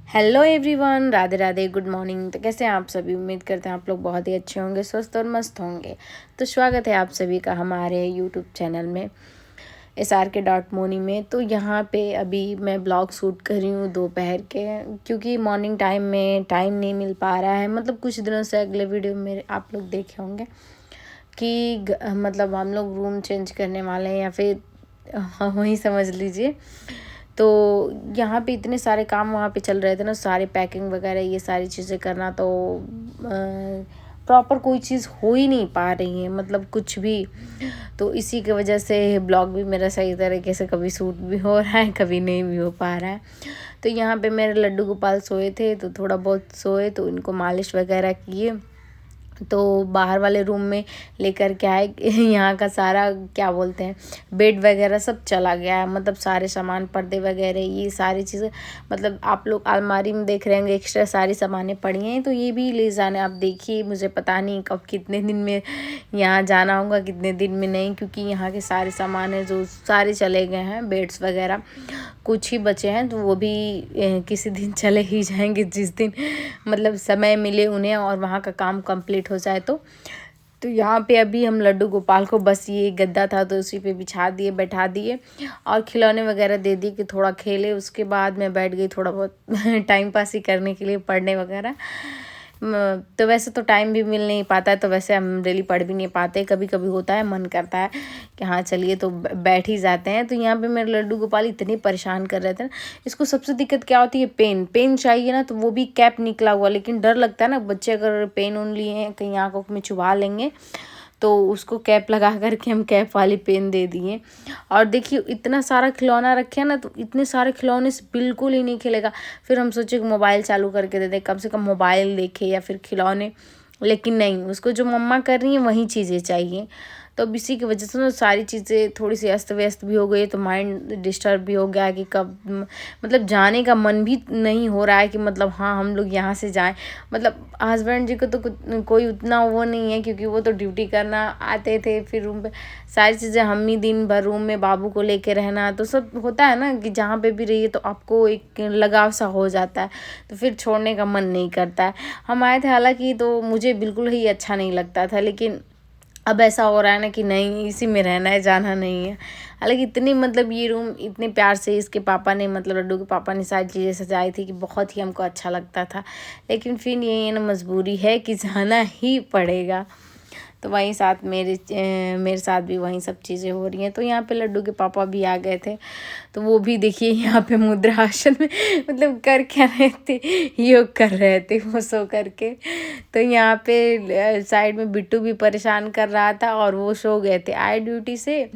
Hello everyone, Radhe Radhe, good morning. तो कैसे हैं आप सभी? उम्मीद करते हैं आप लोग बहुत ही अच्छे होंगे, स्वस्थ और मस्त होंगे। तो स्वागत है आप सभी का हमारे यूट्यूब चैनल में SRK.Moni में। तो यहाँ पे अभी मैं ब्लॉग शूट कर रही हूँ दोपहर के, क्योंकि मॉर्निंग टाइम में टाइम नहीं मिल पा रहा है। मतलब कुछ दिनों से अगले वीडियो में आप लोग देखे होंगे कि मतलब हम लोग रूम चेंज करने वाले हैं, या फिर वही समझ लीजिए। तो यहाँ पे इतने सारे काम वहाँ पे चल रहे थे ना, सारे पैकिंग वगैरह ये सारी चीज़ें करना, तो प्रॉपर कोई चीज़ हो ही नहीं पा रही है, मतलब कुछ भी। तो इसी की वजह से ब्लॉग भी मेरा सही तरीके से कभी शूट भी हो रहा है, कभी नहीं भी हो पा रहा है। तो यहाँ पे मेरे लड्डू गोपाल सोए थे, तो थोड़ा बहुत सोए, तो उनको मालिश वगैरह किए। तो बाहर वाले रूम में लेकर के आए। यहाँ का सारा क्या बोलते हैं, बेड वगैरह सब चला गया है, मतलब सारे सामान, पर्दे वगैरह, ये सारी चीज़ें, मतलब आप लोग अलमारी में देख रहे होंगे एक्स्ट्रा सारी सामानें पड़ी हैं, तो ये भी ले जाने। आप देखिए, मुझे पता नहीं कब कितने दिन में यहाँ जाना होगा, कितने दिन में नहीं, क्योंकि यहाँ के सारे सामान है जो सारे चले गए हैं। बेड्स वगैरह कुछ ही बचे हैं, तो वो भी किसी दिन चले ही जाएंगे, जिस दिन मतलब समय मिले उन्हें और वहाँ का काम कंप्लीट हो जाए। तो यहाँ पे अभी हम लड्डू गोपाल को बस ये गद्दा था तो उसी पे बिछा दिए, बैठा दिए और खिलौने वगैरह दे दिए कि थोड़ा खेले। उसके बाद मैं बैठ गई थोड़ा बहुत टाइम पास ही करने के लिए, पढ़ने वगैरह। तो वैसे तो टाइम भी मिल नहीं पाता है, तो वैसे हम डेली पढ़ भी नहीं पाते। कभी कभी होता है, मन करता है कि हाँ चलिए, तो बैठ ही जाते हैं। तो यहाँ पे मेरे लड्डू गोपाल इतने परेशान कर रहे थे ना। इसको सबसे दिक्कत क्या होती है, पेन चाहिए ना, तो वो भी कैप निकला हुआ। लेकिन डर लगता है ना, बच्चे अगर पेन उन लिए हैं कहीं आँखों में चुभा लेंगे, तो उसको कैप लगा करके हम कैप वाली पेन दे दिए। और देखिए इतना सारा खिलौना रखे हैं ना, तो इतने सारे खिलौने से बिल्कुल ही नहीं खेलेगा। फिर हम सोचे कि मोबाइल चालू करके दे दें, कम से कम मोबाइल देखे या फिर खिलौने। लेकिन नहीं, उसको जो मम्मा कर रही हैं वही चीज़ें चाहिए। तो अब इसी की वजह से ना सारी चीज़ें थोड़ी सी अस्त व्यस्त भी हो गई, तो माइंड डिस्टर्ब भी हो गया कि कब मतलब जाने का मन भी नहीं हो रहा है कि मतलब हाँ हम लोग यहाँ से जाएं। मतलब हस्बैंड जी को तो कोई उतना वो नहीं है, क्योंकि वो तो ड्यूटी करना आते थे, फिर रूम पे सारी चीज़ें हम ही दिन भर रूम में बाबू को लेके रहना, तो सब होता है ना कि जहाँ पे भी रहिए तो आपको एक लगाव सा हो जाता है, तो फिर छोड़ने का मन नहीं करता है। हम आए थे हालांकि, तो मुझे बिल्कुल ही अच्छा नहीं लगता था, लेकिन अब ऐसा हो रहा है ना कि नहीं, इसी में रहना है, जाना नहीं है। हालांकि इतनी मतलब ये रूम इतने प्यार से इसके पापा ने, मतलब लड्डू के पापा ने सारी चीज़ें सजाई थी कि बहुत ही हमको अच्छा लगता था। लेकिन फिर ये ना मजबूरी है कि जाना ही पड़ेगा। तो वहीं साथ मेरे साथ भी वहीं सब चीज़ें हो रही हैं। तो यहाँ पे लड्डू के पापा भी आ गए थे, तो वो भी देखिए यहाँ पे मुद्रा आसन में मतलब कर क्या रहे थे, योग कर रहे थे वो सो करके। तो यहाँ पे साइड में बिट्टू भी परेशान कर रहा था, और वो सो गए थे, आए ड्यूटी से।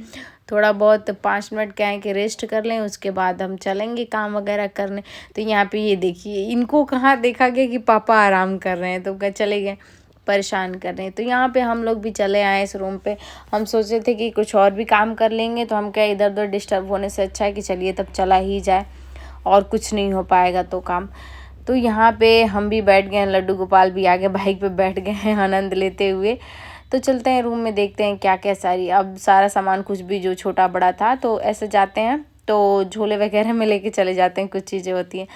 थोड़ा बहुत 5 मिनट क्या है कि रेस्ट कर लें, उसके बाद हम चलेंगे काम वगैरह करने। तो यहाँ पे ये देखिए, इनको कहाँ देखा गया कि पापा आराम कर रहे हैं, तो चले गए परेशान कर रहे हैं। तो यहाँ पे हम लोग भी चले आए इस रूम पे। हम सोचे थे कि कुछ और भी काम कर लेंगे, तो हम क्या, इधर उधर डिस्टर्ब होने से अच्छा है कि चलिए तब चला ही जाए, और कुछ नहीं हो पाएगा तो काम। तो यहाँ पे हम भी बैठ गए हैं, लड्डू गोपाल भी आगे बाइक पे बैठ गए हैं आनंद लेते हुए। तो चलते हैं रूम में, देखते हैं क्या क्या अब सारा सामान कुछ भी जो छोटा बड़ा था, तो ऐसे जाते हैं तो झोले वगैरह में लेके चले जाते हैं, कुछ चीज़ें होती हैं।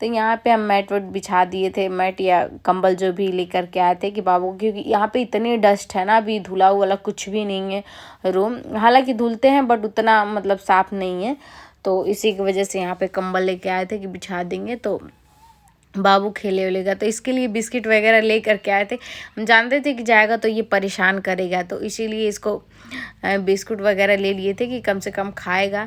तो यहाँ पे हम मैट वट बिछा दिए थे, मैट या कंबल जो भी लेकर के आए थे कि बाबू, क्योंकि यहाँ पे इतनी डस्ट है ना, अभी धुला वाला कुछ भी नहीं है रूम। हालांकि धुलते हैं बट उतना मतलब साफ़ नहीं है, तो इसी की वजह से यहाँ पे कंबल लेके आए थे कि बिछा देंगे तो बाबू खेले वलेगा। तो इसके लिए बिस्किट वगैरह ले करके आए थे। हम जानते थे कि जाएगा तो ये परेशान करेगा, तो इसीलिए इसको बिस्कुट वगैरह ले लिए थे कि कम से कम खाएगा।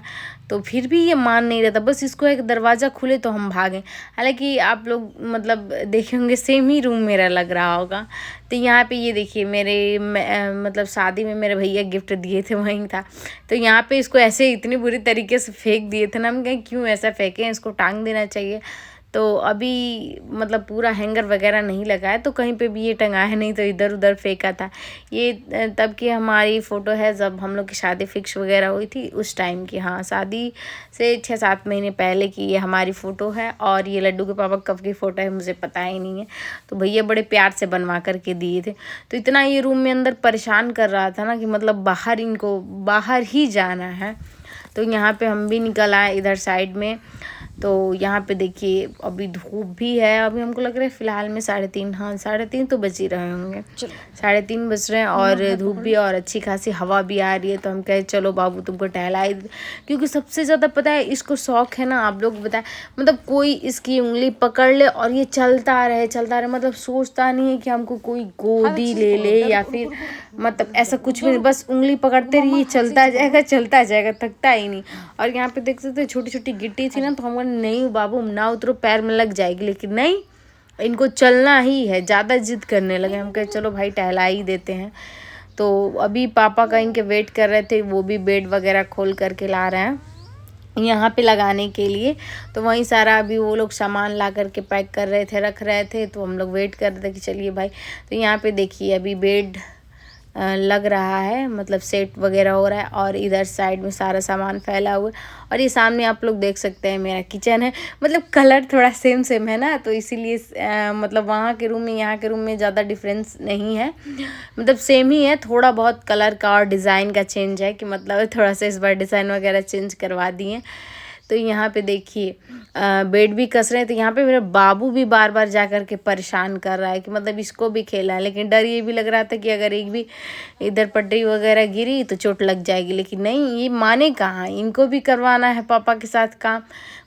तो फिर भी ये मान नहीं रहता, बस इसको एक दरवाज़ा खुले तो हम भागें। हालांकि आप लोग मतलब देखे होंगे, सेम ही रूम मेरा लग रहा होगा। तो यहाँ पे ये देखिए, मतलब शादी में मेरे भैया गिफ्ट दिए थे, वहीं था। तो यहाँ पे इसको ऐसे इतनी बुरी तरीके से फेंक दिए थे ना, हम कहें क्यों ऐसा फेंकें, इसको टांग देना चाहिए। तो अभी मतलब पूरा हैंगर वगैरह नहीं लगा है, तो कहीं पे भी ये टंगा है, नहीं तो इधर उधर फेंका था। ये तब की हमारी फ़ोटो है जब हम लोग की शादी फिक्स वगैरह हुई थी, उस टाइम की। हाँ, शादी से 6-7 महीने पहले की ये हमारी फ़ोटो है। और ये लड्डू के पापा कब की फ़ोटो है मुझे पता ही नहीं है, तो भैया बड़े प्यार से बनवा करके दिए थे। तो इतना ये रूम में अंदर परेशान कर रहा था ना कि मतलब इनको बाहर ही जाना है। तो यहाँ पे हम भी निकल आए इधर साइड में। तो यहाँ पे देखिए अभी धूप भी है, अभी हमको लग रहा है फ़िलहाल में 3:30, हाँ 3:30 तो बज ही रहे होंगे, 3:30 बज रहे हैं और धूप भी और अच्छी खासी हवा भी आ रही है। तो हम कहे चलो बाबू तुमको टहलाई, क्योंकि सबसे ज़्यादा पता है इसको शौक है ना, आप लोग बताएं, मतलब कोई इसकी उंगली पकड़ ले और ये चलता रहे, मतलब सोचता नहीं है कि हमको कोई गोदी ले ले या फिर मतलब ऐसा कुछ भी, बस उंगली पकड़ते रहिए, चलता जाएगा, थकता ही नहीं। और यहाँ पे देख सकते छोटी छोटी गिट्टी थी ना, तो हम नहीं बाबू ना उतरो, पैर में लग जाएगी, लेकिन नहीं, इनको चलना ही है, ज़्यादा जिद करने लगे। हम कहे चलो भाई टहला ही देते हैं। तो अभी पापा का इनके वेट कर रहे थे, वो भी बेड वगैरह खोल करके ला रहे हैं यहाँ पे लगाने के लिए। तो वहीं सारा अभी वो लोग सामान ला करके पैक कर रहे थे, रख रहे थे, तो हम लोग वेट कर रहे थे कि चलिए भाई। तो यहाँ पे देखिए अभी बेड लग रहा है, मतलब सेट वगैरह हो रहा है, और इधर साइड में सारा सामान फैला हुआ है। और ये सामने आप लोग देख सकते हैं मेरा किचन है, मतलब कलर थोड़ा सेम है ना, तो इसीलिए मतलब वहाँ के रूम में यहाँ के रूम में ज़्यादा डिफरेंस नहीं है, मतलब सेम ही है, थोड़ा बहुत कलर का और डिज़ाइन का चेंज है, कि मतलब थोड़ा सा इस बार डिज़ाइन वगैरह चेंज करवा दिए। तो यहाँ पे देखिए बेड भी कस रहे हैं। तो यहाँ पे मेरा बाबू भी बार बार जा कर के परेशान कर रहा है कि मतलब इसको भी खेलना है, लेकिन डर ये भी लग रहा था कि अगर एक भी इधर पटरी वगैरह गिरी तो चोट लग जाएगी, लेकिन नहीं, ये माने कहाँ, इनको भी करवाना है पापा के साथ काम,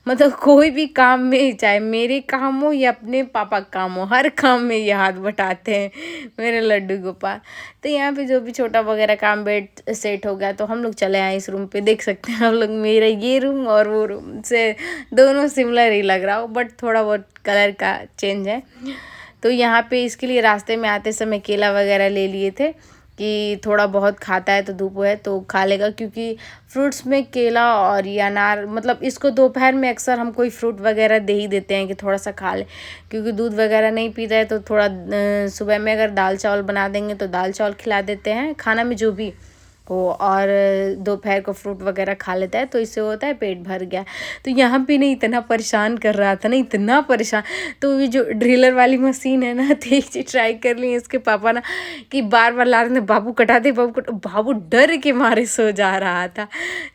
मतलब कोई भी काम में, चाहे मेरे काम हो या अपने पापा का काम हो, हर काम में ये हाथ बटाते हैं मेरे लड्डू गोपाल। तो यहाँ पे जो भी छोटा वगैरह काम, बेड सेट हो गया, तो हम लोग चले आए इस रूम पे। देख सकते हैं हम लोग, मेरा ये रूम और वो रूम से दोनों सिमिलर ही लग रहा हो, बट थोड़ा बहुत कलर का चेंज है। तो यहाँ पे इसके लिए रास्ते में आते समय केला वगैरह ले लिए थे कि थोड़ा बहुत खाता है तो धूप है तो खा लेगा, क्योंकि फ्रूट्स में केला और ये अनार, मतलब इसको दोपहर में अक्सर हम कोई फ्रूट वगैरह दे ही देते हैं कि थोड़ा सा खा ले, क्योंकि दूध वगैरह नहीं पीता है। तो थोड़ा सुबह में अगर दाल चावल बना देंगे तो दाल चावल खिला देते हैं खाना में जो भी हो, और दोपहर को फ्रूट वगैरह खा लेता है, तो इससे होता है पेट भर गया। तो यहाँ पे नहीं इतना परेशान कर रहा था ना, इतना परेशान। तो ये जो ड्रिलर वाली मशीन है ना, तो एक चीज ट्राई कर ली इसके पापा ना, कि बार बार ला रहे थे, बाबू कटा दे, बाबू डर के मारे सो जा रहा था।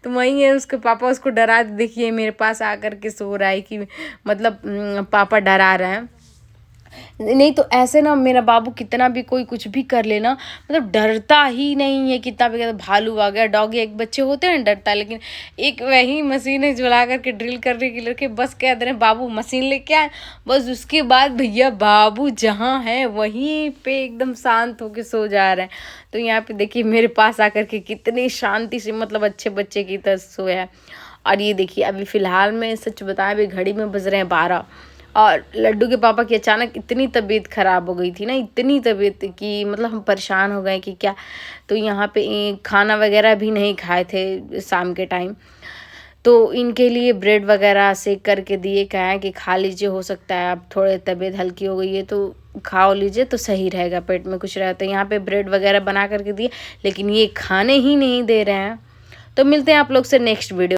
तो वहीं है उसके पापा उसको डरा, देखिए मेरे पास आकर के सो रहा है कि मतलब पापा डरा रहे हैं। नहीं तो ऐसे ना मेरा बाबू कितना भी कोई कुछ भी कर लेना, मतलब डरता ही नहीं है। कितना भी कहता भालू आ गया, डॉगी, एक बच्चे होते हैं डरता है, लेकिन एक वही मशीन है जो ला करके ड्रिल करने के लड़के बस कह दे रहे बाबू मशीन लेके आए, बस उसके बाद भैया बाबू जहाँ है वहीं पे एकदम शांत होके सो जा रहे हैं। तो यहाँ पे देखिए मेरे पास आकर के कितनी शांति से, मतलब अच्छे बच्चे की तरह सोया है। और ये देखिए अभी फ़िलहाल में सच बताएं, अभी घड़ी में बज रहे हैं 12, और लड्डू के पापा की अचानक इतनी तबीयत ख़राब हो गई थी ना, इतनी तबीयत कि मतलब हम परेशान हो गए कि क्या। तो यहाँ पे खाना वगैरह भी नहीं खाए थे शाम के टाइम, तो इनके लिए ब्रेड वगैरह सेक करके दिए, कहा कि खा लीजिए, हो सकता है अब थोड़े तबीयत हल्की हो गई है तो खाओ लीजिए तो सही रहेगा, पेट में कुछ रहता है। यहाँ पे ब्रेड वगैरह बना करके दिए, लेकिन ये खाने ही नहीं दे रहे हैं। तो मिलते हैं आप लोग से नेक्स्ट वीडियो।